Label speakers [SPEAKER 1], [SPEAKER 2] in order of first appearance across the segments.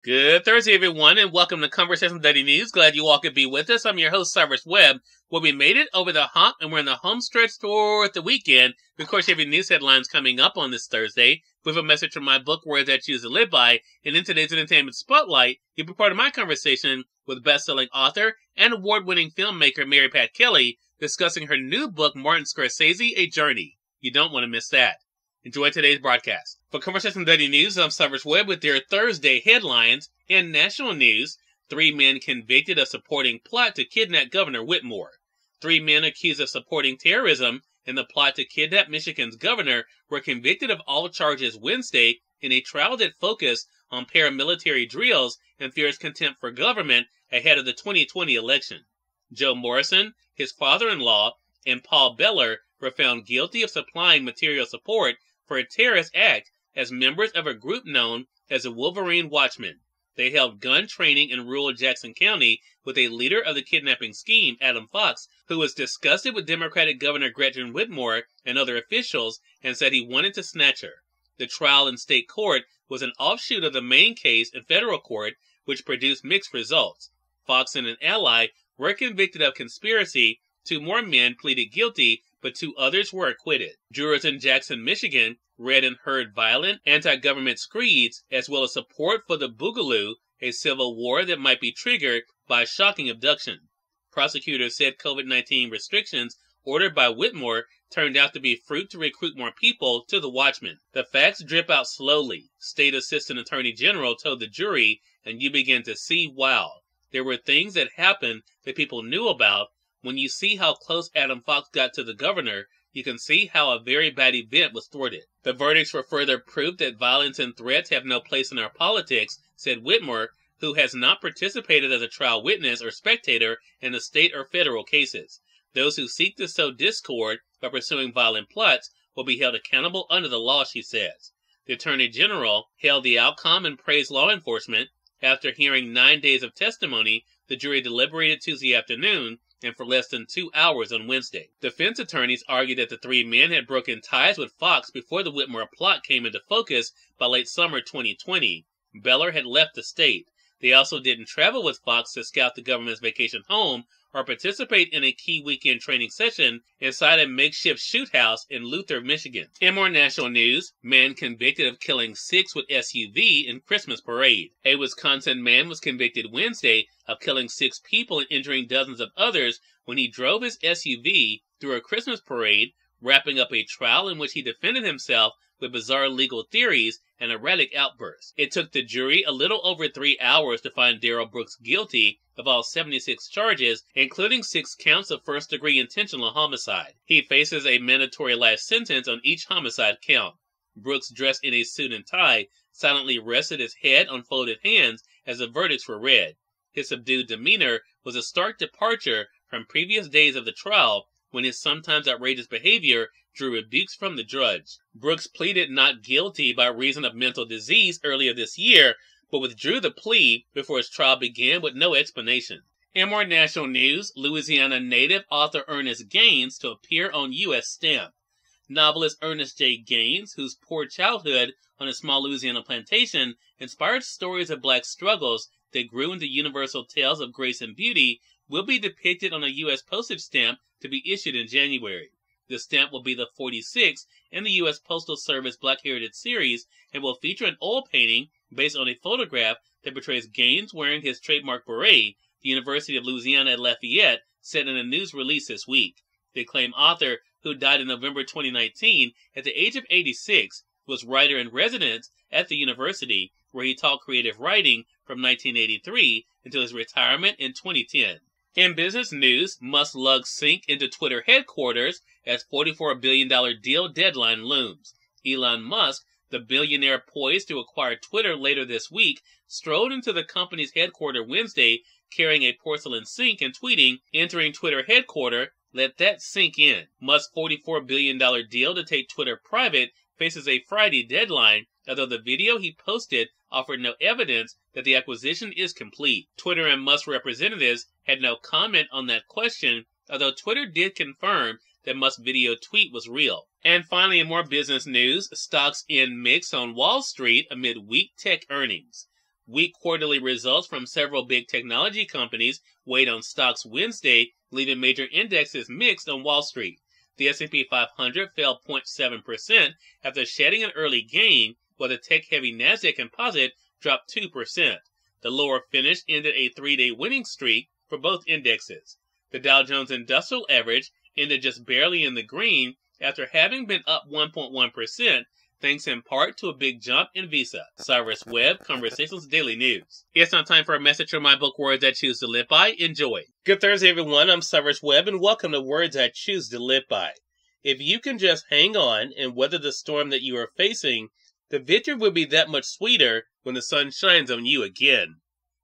[SPEAKER 1] Good Thursday, everyone, and welcome to Conversation Daily News. Glad you all could be with us. I'm your host, Cyrus Webb. Well, we made it over the hump, and we're in the home stretch toward the weekend. Of course, you have your news headlines coming up on this Thursday with a message from my book, Words I Choose to Live By. And in today's Entertainment Spotlight, you'll be part of my conversation with best-selling author and award-winning filmmaker Mary Pat Kelly discussing her new book, Martin Scorsese, A Journey. You don't want to miss that. Enjoy today's broadcast. For Conversation Daily News, I'm Cyrus Webb with their Thursday headlines. In national news, 3 men convicted of supporting plot to kidnap Governor Whitmore. 3 men accused of supporting terrorism in the plot to kidnap Michigan's governor were convicted of all charges Wednesday in a trial that focused on paramilitary drills and fears contempt for government ahead of the 2020 election. Joe Morrison, his father-in-law, and Paul Beller were found guilty of supplying material support for a terrorist act as members of a group known as the Wolverine Watchmen. They held gun training in rural Jackson County with a leader of the kidnapping scheme, Adam Fox, who was disgusted with Democratic Governor Gretchen Whitmore and other officials and said he wanted to snatch her. The trial in state court was an offshoot of the main case in federal court, which produced mixed results. Fox and an ally were convicted of conspiracy. 2 more men pleaded guilty, but 2 others were acquitted. Jurors in Jackson, Michigan, read and heard violent anti-government screeds, as well as support for the Boogaloo, a civil war that might be triggered by a shocking abduction. Prosecutors said COVID-19 restrictions ordered by Whitmore turned out to be fruit to recruit more people to the Watchmen. The facts drip out slowly, State Assistant Attorney General told the jury, and you begin to see, wow, there were things that happened that people knew about. When you see how close Adam Fox got to the governor, you can see how a very bad event was thwarted. The verdicts were further proof that violence and threats have no place in our politics, said Whitmore, who has not participated as a trial witness or spectator in the state or federal cases. Those who seek to sow discord by pursuing violent plots will be held accountable under the law, she says. The Attorney General hailed the outcome and praised law enforcement. After hearing 9 days of testimony, the jury deliberated Tuesday afternoon and for less than 2 hours on Wednesday. Defense attorneys argued that the 3 men had broken ties with Fox before the Whitmore plot came into focus by late summer 2020. Beller had left the state. They also didn't travel with Fox to scout the government's vacation home or participate in a key weekend training session inside a makeshift shoot house in Luther, Michigan. In more national news, man convicted of killing 6 with SUV in Christmas parade. A Wisconsin man was convicted Wednesday of killing 6 people and injuring dozens of others when he drove his SUV through a Christmas parade, wrapping up a trial in which he defended himself with bizarre legal theories and erratic outbursts. It took the jury a little over 3 hours to find Darrell Brooks guilty of all 76 charges, including 6 counts of first-degree intentional homicide. He faces a mandatory life sentence on each homicide count. Brooks, dressed in a suit and tie, silently rested his head on folded hands as the verdicts were read. His subdued demeanor was a stark departure from previous days of the trial, when his sometimes outrageous behavior drew rebukes from the judge. Brooks pleaded not guilty by reason of mental disease earlier this year, but withdrew the plea before his trial began with no explanation. In more national news, Louisiana native author Ernest Gaines to appear on U.S. stamp. Novelist Ernest J. Gaines, whose poor childhood on a small Louisiana plantation inspired stories of black struggles that grew into universal tales of grace and beauty, will be depicted on a U.S. postage stamp to be issued in January. The stamp will be the 46th in the U.S. Postal Service Black Heritage Series and will feature an oil painting based on a photograph that portrays Gaines wearing his trademark beret, the University of Louisiana at Lafayette said in a news release this week. The acclaimed author, who died in November 2019 at the age of 86, was writer-in-residence at the university, where he taught creative writing from 1983 until his retirement in 2010. In business news, Musk lugs sink into Twitter headquarters as $44 billion deal deadline looms. Elon Musk, the billionaire poised to acquire Twitter later this week, strolled into the company's headquarters Wednesday carrying a porcelain sink and tweeting, "Entering Twitter headquarters, let that sink in." Musk's $44 billion deal to take Twitter private faces a Friday deadline, although the video he posted offered no evidence that the acquisition is complete. Twitter and Musk representatives had no comment on that question, although Twitter did confirm that Musk's video tweet was real. And finally, in more business news, stocks end mixed on Wall Street amid weak tech earnings. Weak quarterly results from several big technology companies weighed on stocks Wednesday, leaving major indexes mixed on Wall Street. The S&P 500 fell 0.7% after shedding an early gain, while the tech-heavy Nasdaq Composite dropped 2%. The lower finish ended a three-day winning streak for both indexes. The Dow Jones Industrial Average ended just barely in the green after having been up 1.1%, thanks in part to a big jump in Visa. Cyrus Webb, Conversations Daily News. It's now time for a message from my book, Words I Choose to Live By. Enjoy. Good Thursday, everyone. I'm Cyrus Webb, and welcome to Words I Choose to Live By. If you can just hang on and weather the storm that you are facing, the victory will be that much sweeter when the sun shines on you again.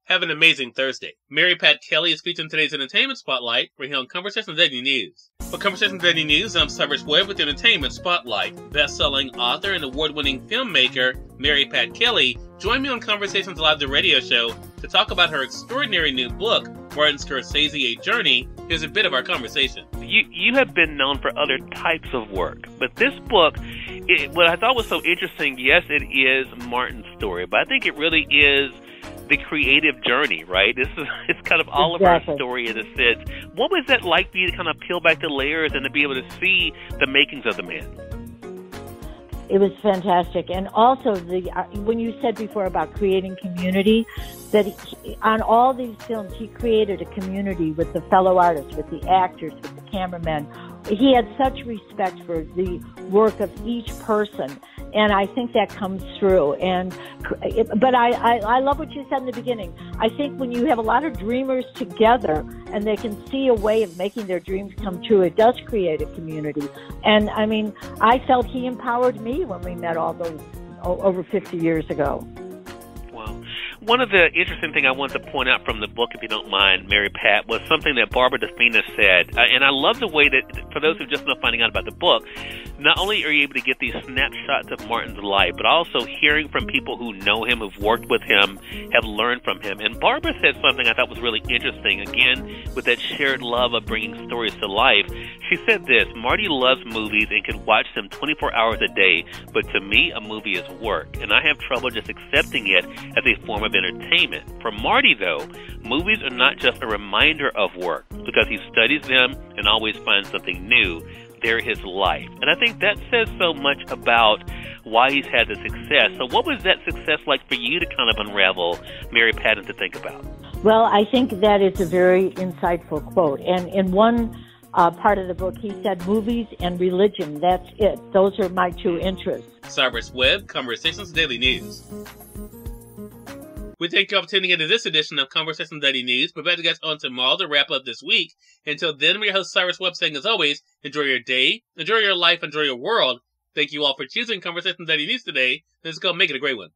[SPEAKER 1] Have an amazing Thursday. Mary Pat Kelly is featured in today's Entertainment Spotlight, right here on Conversations Daily News. For Conversations Daily News, I'm Cyrus Webb with the Entertainment Spotlight. Best-selling author and award-winning filmmaker Mary Pat Kelly joined me on Conversations Live, the radio show, to talk about her extraordinary new book, Martin Scorsese: A Journey. Here's a bit of our conversation.
[SPEAKER 2] You have been known for other types of work, but this book, what I thought was so interesting, yes, it is Martin's story, but I think it really is the creative journey, right? It's kind of all of our story in a sense. What was that like for you to kind of peel back the layers and to be able to see the makings of the man?
[SPEAKER 3] It was fantastic. And also, when you said before about creating community, that on all these films, he created a community with the fellow artists, with the actors, with the cameramen. He had such respect for the work of each person. And I think that comes through. But I love what you said in the beginning. I think when you have a lot of dreamers together and they can see a way of making their dreams come true, it does create a community. And I mean, I felt he empowered me when we met all those over 50 years ago.
[SPEAKER 2] Wow. One of the interesting things I wanted to point out from the book, if you don't mind, Mary Pat, was something that Barbara DeFina said. And I love the way that, for those who just now finding out about the book, not only are you able to get these snapshots of Martin's life, but also hearing from people who know him, who've worked with him, have learned from him. And Barbara said something I thought was really interesting, again, with that shared love of bringing stories to life. She said this: Marty loves movies and can watch them 24 hours a day, but to me, a movie is work, and I have trouble just accepting it as a form of entertainment. For Marty, though, movies are not just a reminder of work, because he studies them and always finds something new. They're his life. And I think that says so much about why he's had the success. So what was that success like for you to kind of unravel, Mary Pat, to think about?
[SPEAKER 3] Well, I think that is a very insightful quote. And in one part of the book, he said, movies and religion, that's it. Those are my two interests.
[SPEAKER 1] Cyrus Webb, Conversations Daily News. We thank you all for tuning into this edition of Conversations Daily News. We're about to get on tomorrow to wrap up this week. Until then, we're your host, Cyrus Webb, saying, as always, enjoy your day, enjoy your life, enjoy your world. Thank you all for choosing Conversations Daily News today. Let's go make it a great one.